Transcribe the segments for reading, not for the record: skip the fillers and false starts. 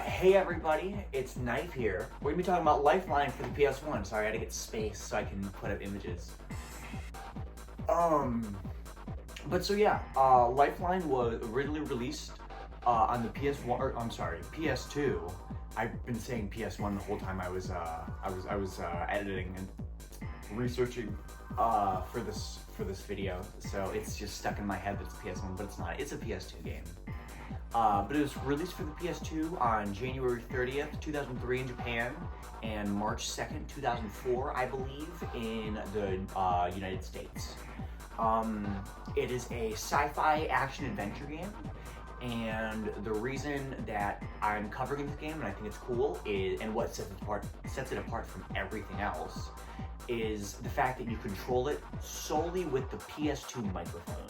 Hey everybody, it's Knife here. We're gonna be talking about Lifeline for the PS1. Sorry, I had to get space so I can put up images. Lifeline was originally released on the PS1, or I'm sorry, PS2. I've been saying PS1 the whole time I was editing and researching for this video, so it's just stuck in my head that it's PS1, but it's not. It's a PS2 game. But it was released for the PS2 on January 30th, 2003 in Japan, and March 2nd, 2004, I believe, in the United States. It is a sci-fi action-adventure game, and the reason that I'm covering this game, and I think it's cool, and what sets it apart from everything else, is the fact that you control it solely with the PS2 microphone.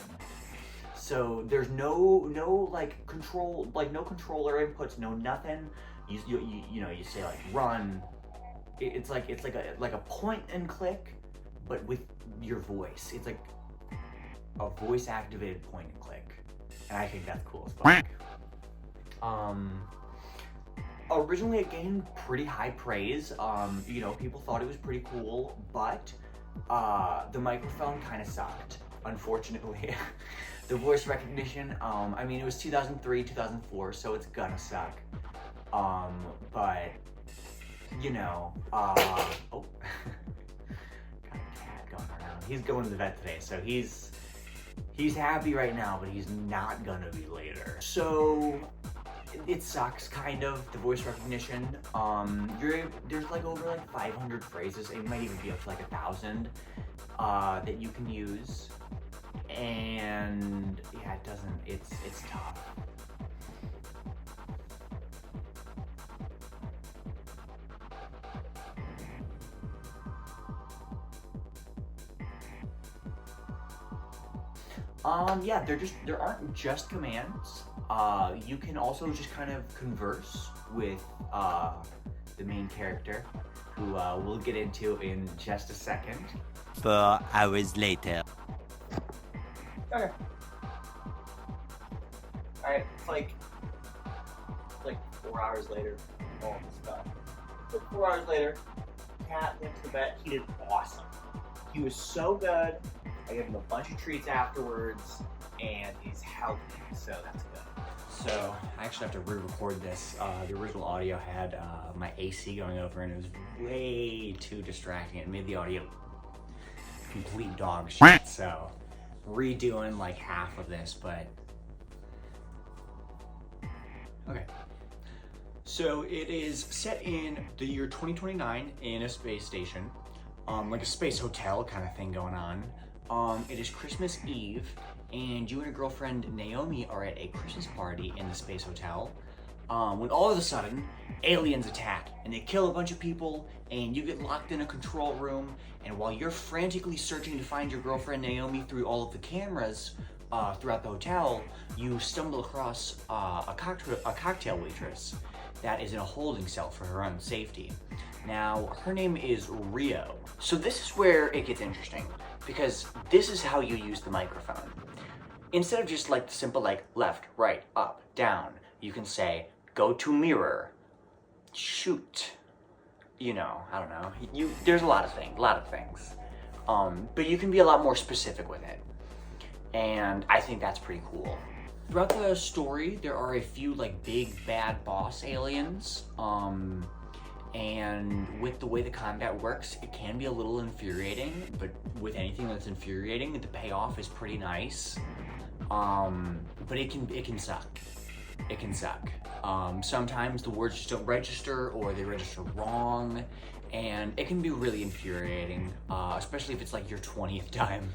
So there's no controller inputs, no nothing. You say like run. It's like a point and click, but with your voice. It's like a voice activated point and click, and I think that's cool as fuck. Originally it gained pretty high praise. People thought it was pretty cool, but the microphone kind of sucked, unfortunately. The voice recognition, it was 2003, 2004, so it's gonna suck. Oh, got a cat going around. He's going to the vet today, so he's happy right now, but he's not gonna be later. So it sucks, kind of, the voice recognition. There's like over like 500 phrases. It might even be up to like 1,000 that you can use. And yeah, it's tough. There aren't just commands. You can also just kind of converse with the main character, who we'll get into in just a second. 4 hours later. Okay. Alright, it's like 4 hours later, all this stuff. Like 4 hours later, Cat went to the vet. He did awesome. He was so good. I gave him a bunch of treats afterwards, and he's healthy, so that's good. So I actually have to re-record this. The original audio had my AC going over, and it was way too distracting. It made the audio complete dog shit. So redoing like half of this, but okay. So it is set in the year 2029 in a space station, like a space hotel kind of thing going on. It is Christmas Eve, and you and your girlfriend Naomi are at a Christmas party in the space hotel, when all of a sudden aliens attack and they kill a bunch of people, and you get locked in a control room. And while you're frantically searching to find your girlfriend Naomi through all of the cameras throughout the hotel, you stumble across a cocktail waitress that is in a holding cell for her own safety. Now, her name is Rio. So this is where it gets interesting, because this is how you use the microphone. Instead of just like the simple like left, right, up, down, you can say, go to mirror, shoot. I don't know. There's a lot of things. But you can be a lot more specific with it. And I think that's pretty cool. Throughout the story, there are a few like big bad boss aliens. And with the way the combat works, it can be a little infuriating, but with anything that's infuriating, the payoff is pretty nice. But it can suck. It can suck. Sometimes the words just don't register, or they register wrong, and it can be really infuriating, especially if it's like your 20th time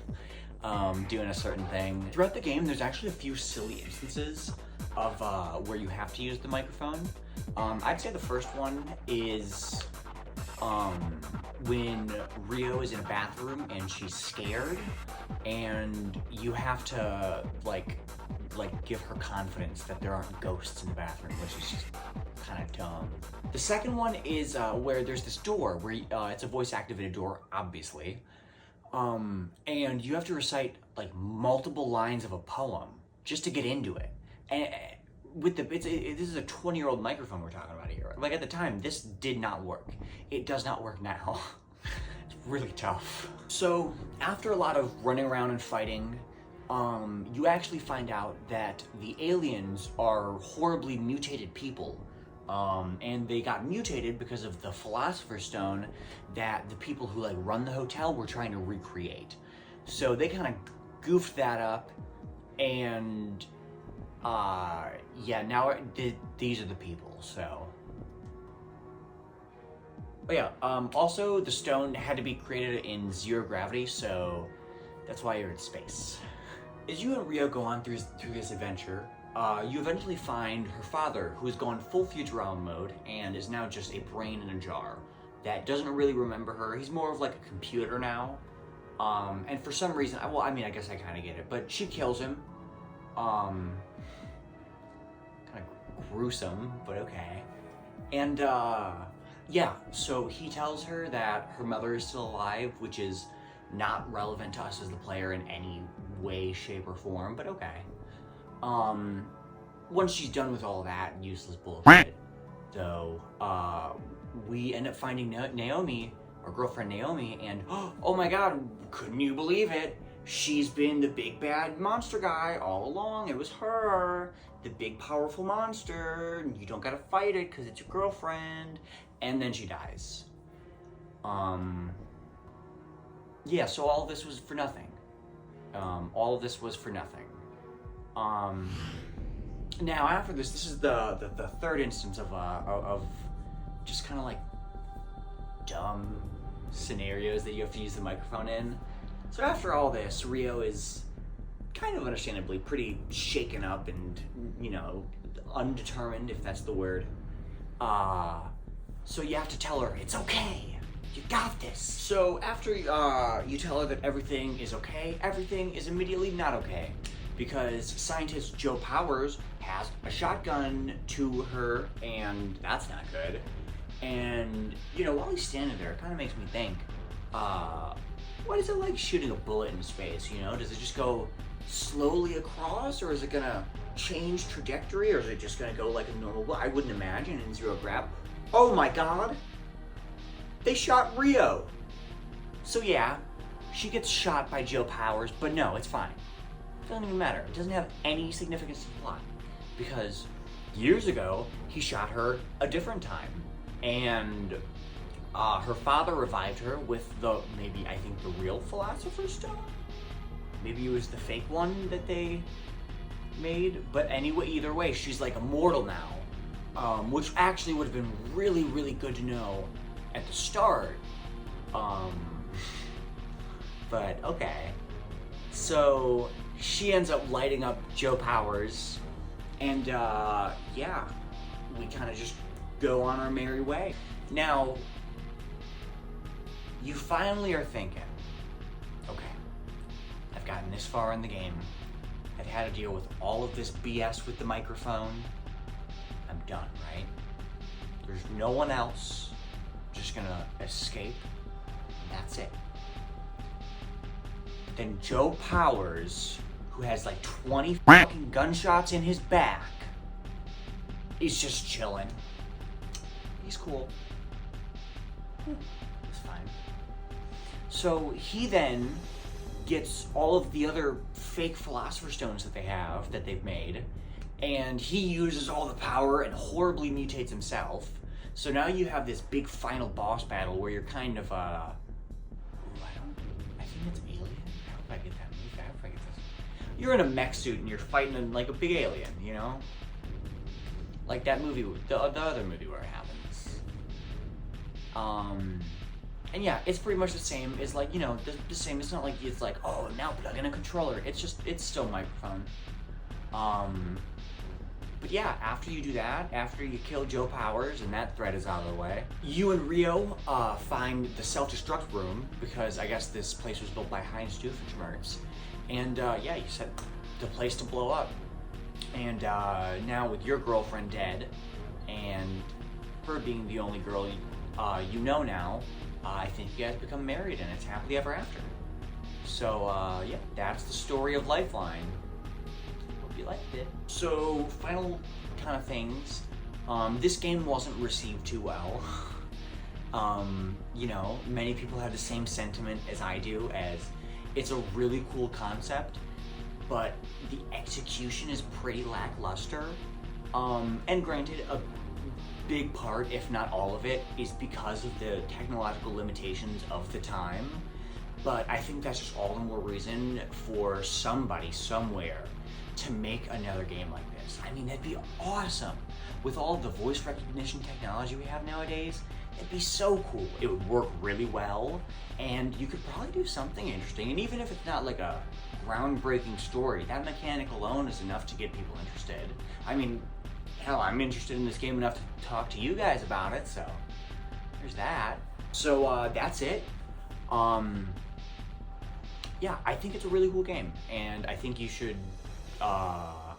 doing a certain thing. Throughout the game, there's actually a few silly instances of where you have to use the microphone. I'd say the first one is when Rio is in a bathroom and she's scared, and you have to like give her confidence that there aren't ghosts in the bathroom, which is just kind of dumb. The second one is where there's this door where it's a voice activated door, obviously, and you have to recite like multiple lines of a poem just to get into it. And this is a 20-year-old microphone we're talking about here. Like at the time, this did not work. It does not work now. It's really tough. So after a lot of running around and fighting, you actually find out that the aliens are horribly mutated people. And they got mutated because of the Philosopher's Stone that the people who like run the hotel were trying to recreate. So they kind of goofed that up, and yeah, now these are the people. So, but yeah. Also, the stone had to be created in 0 gravity, so that's why you're in space. As you and Rio go on through this adventure, you eventually find her father, who has gone full Futurama mode and is now just a brain in a jar that doesn't really remember her. He's more of like a computer now. And for some reason, well, I mean, I guess I kind of get it, but she kills him. Kind of gruesome, but okay. And, yeah, so he tells her that her mother is still alive, which is not relevant to us as the player in any way, shape, or form, but okay. Once she's done with all that useless bullshit, though, we end up finding Naomi, our girlfriend Naomi, and oh my god, couldn't you believe it? She's been the big bad monster guy all along. It was her, the big powerful monster. You don't gotta fight it because it's your girlfriend. And then she dies. Yeah, so all of this was for nothing. All of this was for nothing. Now after this is the third instance of just kind of like dumb scenarios that you have to use the microphone in. So after all this, Rio is kind of understandably pretty shaken up and, you know, undetermined, if that's the word. So you have to tell her, it's okay, you got this. So after you tell her that everything is okay, everything is immediately not okay. Because scientist Joe Powers has a shotgun to her, and that's not good. And, you know, while he's standing there, it kind of makes me think, what is it like shooting a bullet in space, you know? Does it just go slowly across, or is it gonna change trajectory, or is it just gonna go like a normal bullet? I wouldn't imagine in 0 grav. Oh my god! They shot Rio! So yeah, she gets shot by Joe Powers, but no, it's fine. It doesn't even matter. It doesn't have any significance to the plot. Because years ago, he shot her a different time. And her father revived her with maybe I think the real Philosopher's Stone? Maybe it was the fake one that they made? But anyway, either way, she's like immortal now. Which actually would have been really, really good to know at the start. But okay. So she ends up lighting up Joe Powers, and yeah, we kind of just go on our merry way. Now, you finally are thinking, okay, I've gotten this far in the game, I've had to deal with all of this BS with the microphone, I'm done, right? There's no one else, I'm just gonna escape, and that's it. Then Joe Powers, who has like 20 fucking gunshots in his back, is just chilling. He's cool. It's fine. So he then gets all of the other fake Philosopher's Stones that they've made, and he uses all the power and horribly mutates himself. So now you have this big final boss battle where you're kind of, I think it's Alien? I hope I get that movie. I hope I get this. You're in a mech suit and you're fighting like a big alien, you know? Like that movie, the other movie where it happens. And yeah, it's pretty much the same. It's like, you know, the same. It's not like it's like, oh, now plug in a controller. It's still microphone. But yeah, after you do that, after you kill Joe Powers and that threat is out of the way, you and Rio find the self-destruct room, because I guess this place was built by Heinz Doofenshmirtz. And yeah, you set the place to blow up. And now with your girlfriend dead, and her being the only girl you know now, I think you guys become married and it's happily ever after. So yeah, that's the story of Lifeline. Hope you liked it. So, final kind of things. This game wasn't received too well. You know, many people have the same sentiment as I do, as it's a really cool concept, but the execution is pretty lackluster. And granted, a big part, if not all of it, is because of the technological limitations of the time. But I think that's just all the more reason for somebody somewhere to make another game like this. I mean, that'd be awesome. With all the voice recognition technology we have nowadays, it'd be so cool. It would work really well, and you could probably do something interesting. And even if it's not like a groundbreaking story, that mechanic alone is enough to get people interested. I mean, hell, I'm interested in this game enough to talk to you guys about it, so there's that. So that's it. Yeah, I think it's a really cool game, and I think you should at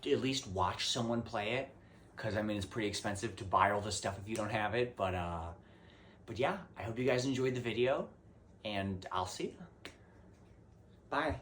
least watch someone play it, because I mean it's pretty expensive to buy all this stuff if you don't have it. But yeah, I hope you guys enjoyed the video, and I'll see you. Bye.